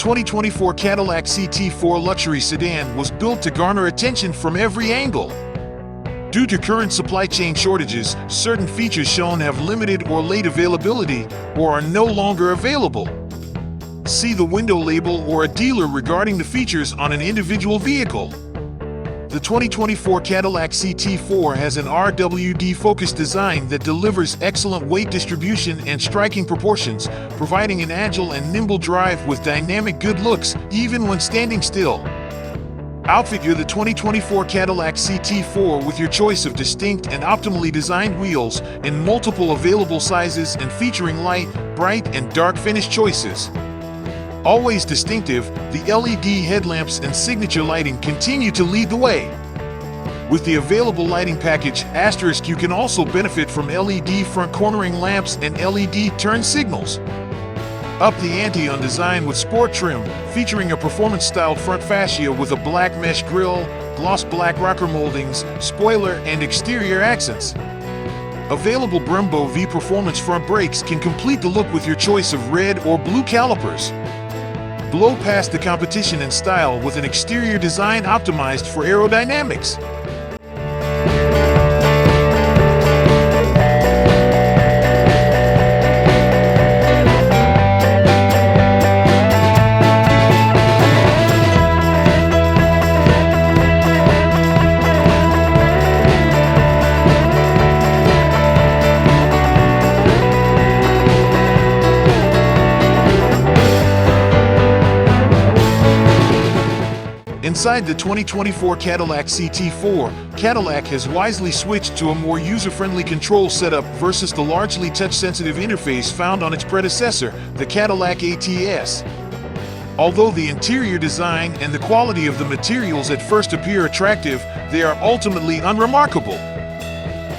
2024 Cadillac CT4 luxury sedan was built to garner attention from every angle. Due to current supply chain shortages, certain features shown have limited or late availability or are no longer available. See the window label or a dealer regarding the features on an individual vehicle. The 2024 Cadillac CT4 has an RWD-focused design that delivers excellent weight distribution and striking proportions, providing an agile and nimble drive with dynamic good looks, even when standing still. Outfit the 2024 Cadillac CT4 with your choice of distinct and optimally designed wheels in multiple available sizes and featuring light, bright, and dark finish choices. Always distinctive, the LED headlamps and signature lighting continue to lead the way. With the available lighting package *, you can also benefit from LED front cornering lamps and LED turn signals. Up the ante on design with sport trim, featuring a performance-styled front fascia with a black mesh grille, gloss black rocker moldings, spoiler, and exterior accents. Available Brembo V Performance front brakes can complete the look with your choice of red or blue calipers. Blow past the competition in style with an exterior design optimized for aerodynamics. Inside the 2024 Cadillac CT4, Cadillac has wisely switched to a more user-friendly control setup versus the largely touch-sensitive interface found on its predecessor, the Cadillac ATS. Although the interior design and the quality of the materials at first appear attractive, they are ultimately unremarkable.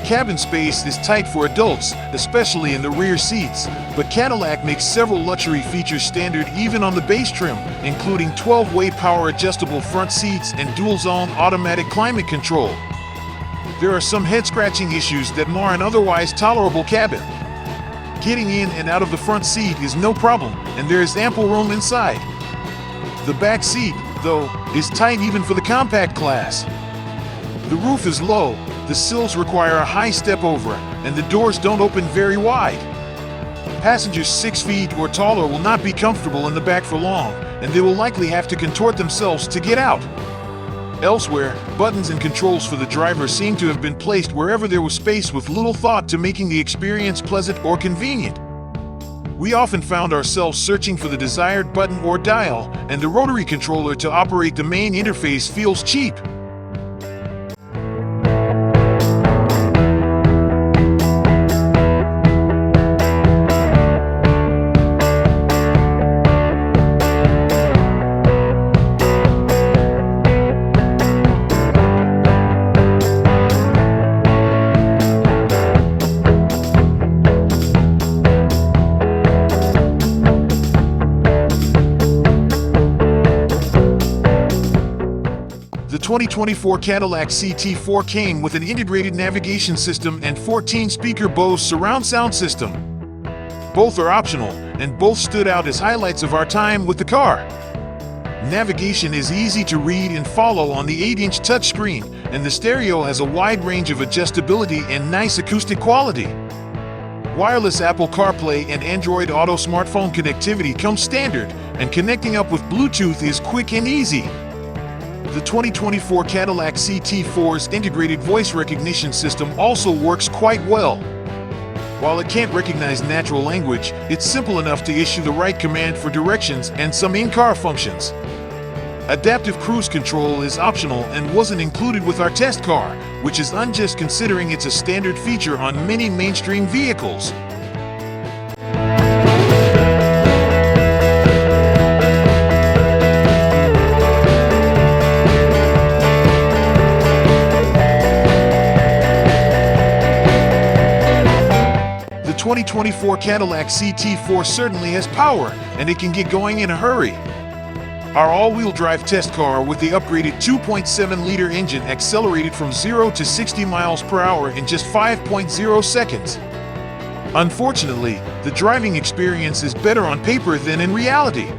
Cabin space is tight for adults, especially in the rear seats, but Cadillac makes several luxury features standard even on the base trim, including 12-way power-adjustable front seats and dual-zone automatic climate control. There are some head-scratching issues that mar an otherwise tolerable cabin. Getting in and out of the front seat is no problem, and there is ample room inside. The back seat, though, is tight even for the compact class. The roof is low, the sills require a high step over, and the doors don't open very wide. Passengers 6 feet or taller will not be comfortable in the back for long, and they will likely have to contort themselves to get out. Elsewhere, buttons and controls for the driver seem to have been placed wherever there was space with little thought to making the experience pleasant or convenient. We often found ourselves searching for the desired button or dial, and the rotary controller to operate the main interface feels cheap. The 2024 Cadillac CT4 came with an integrated navigation system and 14-speaker Bose surround sound system. Both are optional, and both stood out as highlights of our time with the car. Navigation is easy to read and follow on the 8-inch touchscreen, and the stereo has a wide range of adjustability and nice acoustic quality. Wireless Apple CarPlay and Android Auto smartphone connectivity comes standard, and connecting up with Bluetooth is quick and easy. The 2024 Cadillac CT4's integrated voice recognition system also works quite well. While it can't recognize natural language, it's simple enough to issue the right command for directions and some in-car functions. Adaptive cruise control is optional and wasn't included with our test car, which is unjust considering it's a standard feature on many mainstream vehicles. The 2024 Cadillac CT4 certainly has power, and it can get going in a hurry. Our all-wheel drive test car with the upgraded 2.7-liter engine accelerated from 0 to 60 miles per hour in just 5.0 seconds. Unfortunately, the driving experience is better on paper than in reality.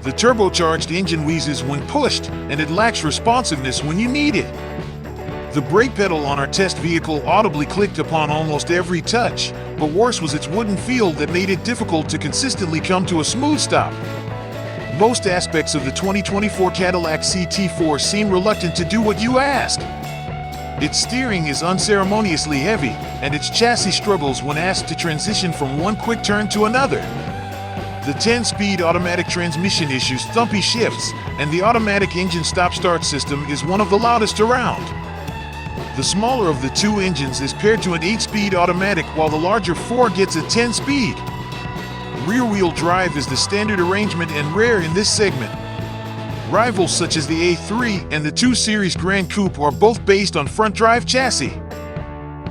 The turbocharged engine wheezes when pushed, and it lacks responsiveness when you need it. The brake pedal on our test vehicle audibly clicked upon almost every touch, but worse was its wooden feel that made it difficult to consistently come to a smooth stop. Most aspects of the 2024 Cadillac CT4 seem reluctant to do what you ask. Its steering is unceremoniously heavy, and its chassis struggles when asked to transition from one quick turn to another. The 10-speed automatic transmission issues thumpy shifts, and the automatic engine stop-start system is one of the loudest around. The smaller of the two engines is paired to an 8-speed automatic, while the larger 4 gets a 10-speed. Rear-wheel drive is the standard arrangement and rare in this segment. Rivals such as the A3 and the 2 Series Grand Coupe are both based on front-drive chassis.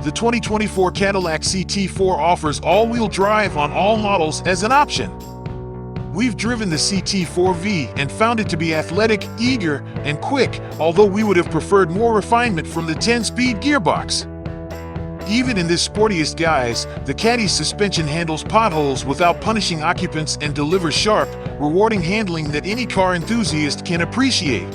The 2024 Cadillac CT4 offers all-wheel drive on all models as an option. We've driven the CT4-V and found it to be athletic, eager, and quick, although we would have preferred more refinement from the 10-speed gearbox. Even in this sportiest guise, the Caddy's suspension handles potholes without punishing occupants and delivers sharp, rewarding handling that any car enthusiast can appreciate.